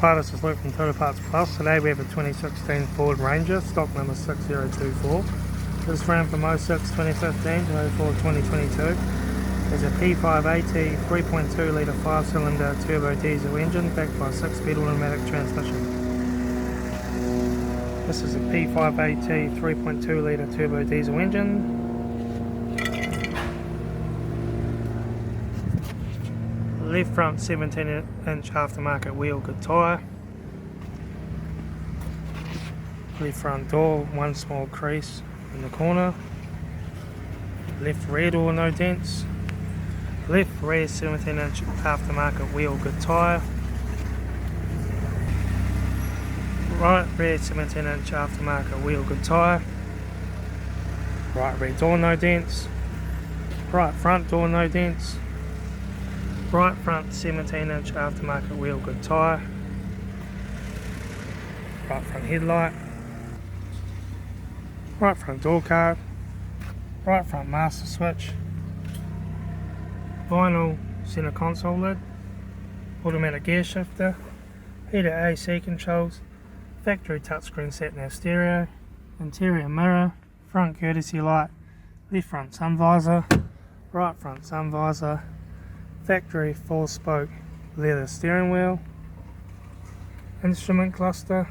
Hi, this is Luke from Total Parts Plus. Today we have a 2016 Ford Ranger, stock number 6024. This ran from 06-2015 to 04-2022. There's a P5AT 3.2 litre 5-cylinder turbo diesel engine backed by a 6-speed automatic transmission. This is a P5AT 3.2 litre turbo diesel engine. Left front 17-inch aftermarket wheel, good tyre. Left front door, one small crease in the corner. Left rear door, no dents. Left rear 17-inch aftermarket wheel, good tyre. Right rear 17-inch aftermarket wheel, good tyre. Right rear door, no dents. Right front door, no dents. Right front 17-inch aftermarket wheel, good tyre. Right front headlight. Right front door card. Right front master switch. Vinyl centre console lid. Automatic gear shifter. Heated AC controls. Factory touchscreen sat-nav stereo. Interior mirror. Front courtesy light. Left front sun visor. Right front sun visor. Factory 4-spoke leather steering wheel, instrument cluster,